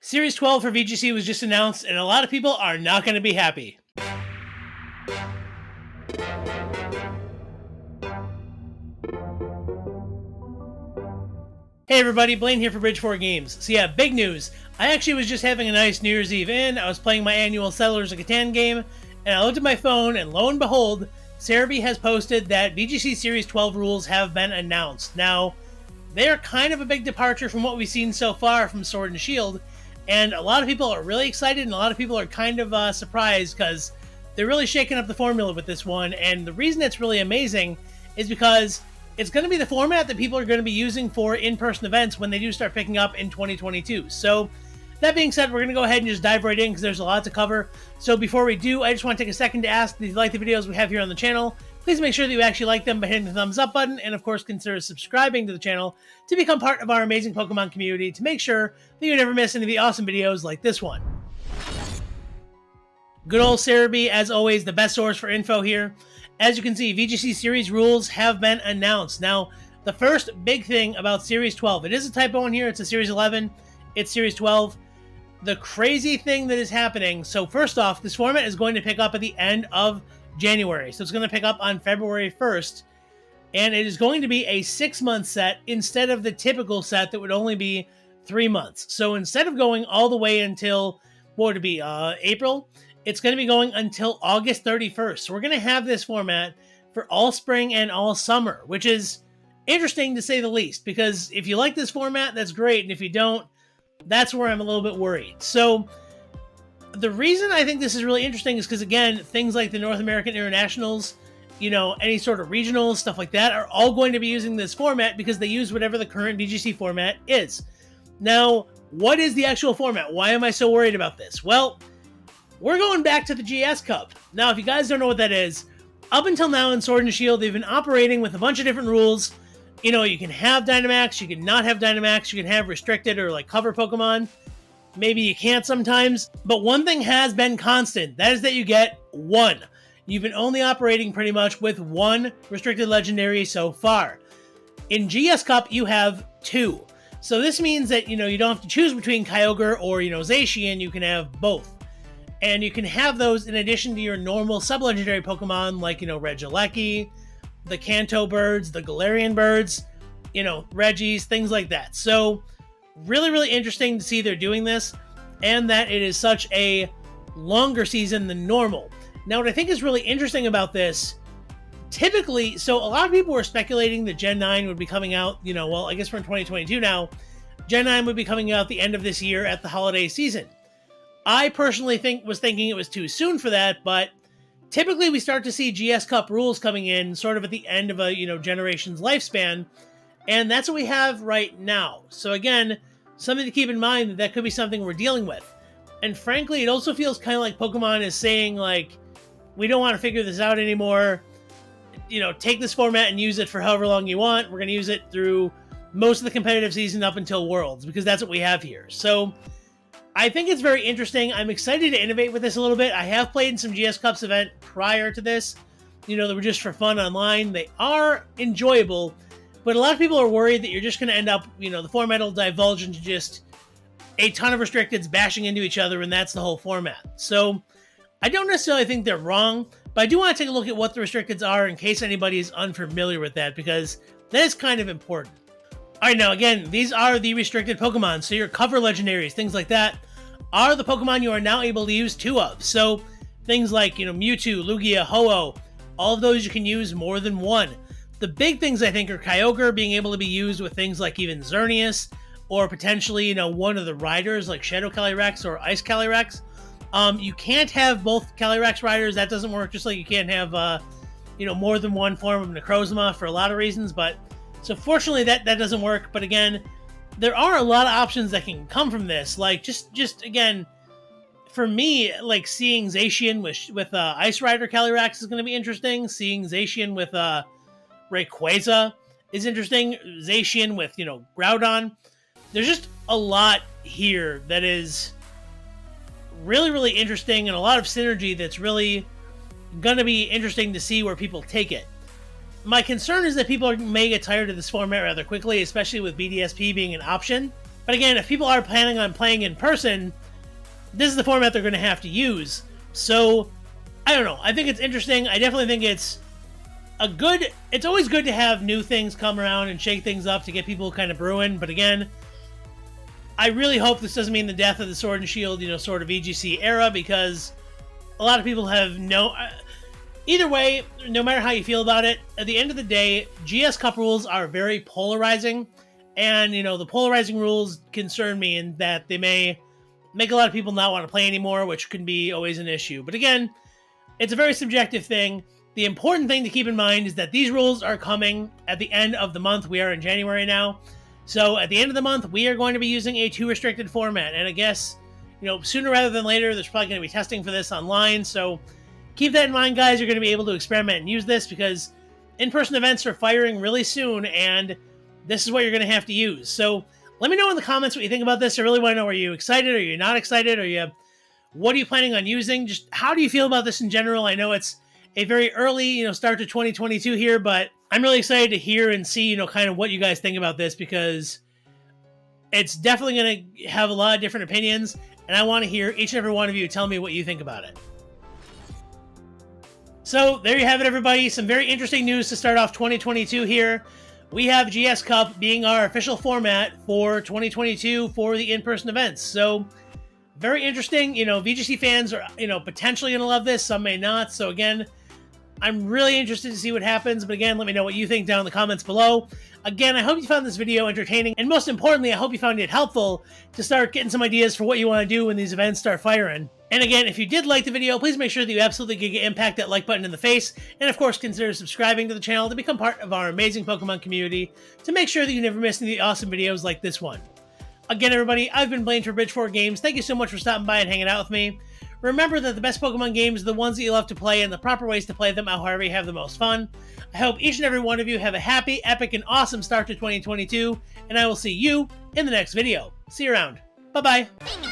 Series 12 for VGC was just announced, and a lot of people are not going to be happy. Hey everybody, Blaine here for Bridge4 Games. So yeah, big news. I actually was just having a nice New Year's Eve in. I was playing my annual Settlers of Catan game, and I looked at my phone, and lo and behold, Cerebi has posted that VGC Series 12 rules have been announced. Now, they're kind of a big departure from what we've seen so far from Sword and Shield, and a lot of people are really excited, and a lot of people are kind of surprised because they're really shaking up the formula with this one, and the reason it's really amazing is because it's going to be the format that people are going to be using for in-person events when they do start picking up in 2022. So, that being said, we're going to go ahead and just dive right in because there's a lot to cover. So before we do, I just want to take a second to ask if you like the videos we have here on the channel, please make sure that you actually like them by hitting the thumbs up button, and of course consider subscribing to the channel to become part of our amazing Pokemon community to make sure that you never miss any of the awesome videos like this one. Good old Cerebi, as always, the best source for info here. As you can see, VGC Series rules have been announced. Now, the first big thing about Series 12, it is a typo in here, it's a Series 11, it's Series 12. The crazy thing that is happening, so first off, this format is going to pick up at the end of January. So it's going to pick up on February 1st, and it is going to be a 6-month set instead of the typical set that would only be 3 months. So instead of going all the way until, what would it be, April, it's going to be going until August 31st. So we're going to have this format for all spring and all summer, which is interesting to say the least, because if you like this format, that's great, and if you don't, that's where I'm a little bit worried. So the reason I think this is really interesting is because, again, things like the North American Internationals, any sort of regionals, stuff like that, are all going to be using this format because they use whatever the current VGC format is. Now, what is the actual format? Why am I so worried about this? Well, we're going back to the GS Cup. Now, if you guys don't know what that is, up until now in Sword and Shield, they've been operating with a bunch of different rules. You can have Dynamax, you can not have Dynamax, you can have restricted or like cover Pokemon. Maybe you can't sometimes. But one thing has been constant. That is that you get one. You've been only operating pretty much with one restricted legendary so far. In GS Cup, you have 2. So this means that, you don't have to choose between Kyogre or, Zacian. You can have both. And you can have those in addition to your normal sub-legendary Pokemon like, Regieleki, the Kanto birds, the Galarian birds, Regis, things like that. So, really, really interesting to see they're doing this, and that it is such a longer season than normal. Now, what I think is really interesting about this, typically, so a lot of people were speculating that Gen 9 would be coming out, well, I guess we're in 2022 now. Gen 9 would be coming out at the end of this year at the holiday season. I personally was thinking it was too soon for that, but typically we start to see GS Cup rules coming in sort of at the end of a, generation's lifespan, and that's what we have right now. So again, something to keep in mind that could be something we're dealing with. And frankly, it also feels kind of like Pokemon is saying, like, we don't want to figure this out anymore. Take this format and use it for however long you want. We're going to use it through most of the competitive season up until Worlds, because that's what we have here. So I think it's very interesting. I'm excited to innovate with this a little bit. I have played in some GS Cups event prior to this, that were just for fun online. They are enjoyable, but a lot of people are worried that you're just going to end up, the format will divulge into just a ton of restricteds bashing into each other, and that's the whole format. So I don't necessarily think they're wrong, but I do want to take a look at what the restricteds are in case anybody is unfamiliar with that, because that is kind of important. Alright, now again, these are the restricted Pokemon, so your cover legendaries, things like that, are the Pokemon you are now able to use 2 of. So, things like, Mewtwo, Lugia, Ho-Oh, all of those you can use more than 1. The big things, I think, are Kyogre being able to be used with things like even Xerneas, or potentially, one of the riders like Shadow Calyrex or Ice Calyrex. You can't have both Calyrex riders, that doesn't work, just like you can't have, more than one form of Necrozma for a lot of reasons, but so fortunately that doesn't work. But again, there are a lot of options that can come from this. Like just again, for me, like seeing Zacian with Ice Rider Calyrex is going to be interesting. Seeing Zacian with Rayquaza is interesting. Zacian with Groudon. There's just a lot here that is really, really interesting, and a lot of synergy that's really going to be interesting to see where people take it. My concern is that people may get tired of this format rather quickly, especially with BDSP being an option. But again, if people are planning on playing in person, this is the format they're going to have to use. So, I don't know. I think it's interesting. I definitely think it's always good to have new things come around and shake things up to get people kind of brewing. But again, I really hope this doesn't mean the death of the Sword and Shield, sort of VGC era, because a lot of people have either way, no matter how you feel about it, at the end of the day, GS Cup rules are very polarizing. And, the polarizing rules concern me in that they may make a lot of people not want to play anymore, which can be always an issue. But again, it's a very subjective thing. The important thing to keep in mind is that these rules are coming at the end of the month. We are in January now. So at the end of the month, we are going to be using a 2 restricted format. And I guess, sooner rather than later, there's probably going to be testing for this online. So keep that in mind, guys. You're going to be able to experiment and use this because in-person events are firing really soon, and this is what you're going to have to use. So let me know in the comments what you think about this. I really want to know, are you excited? Are you not excited? What are you planning on using? Just how do you feel about this in general? I know it's a very early, start to 2022 here, but I'm really excited to hear and see, kind of what you guys think about this, because it's definitely going to have a lot of different opinions, and I want to hear each and every one of you tell me what you think about it. So there you have it, everybody. Some very interesting news to start off 2022 here. We have GS Cup being our official format for 2022 for the in-person events. So very interesting. VGC fans are, potentially going to love this. Some may not. So again, I'm really interested to see what happens. But again, let me know what you think down in the comments below. Again, I hope you found this video entertaining. And most importantly, I hope you found it helpful to start getting some ideas for what you want to do when these events start firing. And again, if you did like the video, please make sure that you absolutely Giga impact that like button in the face. And of course, consider subscribing to the channel to become part of our amazing Pokemon community to make sure that you never miss any awesome videos like this one. Again, everybody, I've been Blaine for Bridge4 Games. Thank you so much for stopping by and hanging out with me. Remember that the best Pokemon games are the ones that you love to play, and the proper ways to play them are however you have the most fun. I hope each and every one of you have a happy, epic, and awesome start to 2022, and I will see you in the next video. See you around. Bye-bye.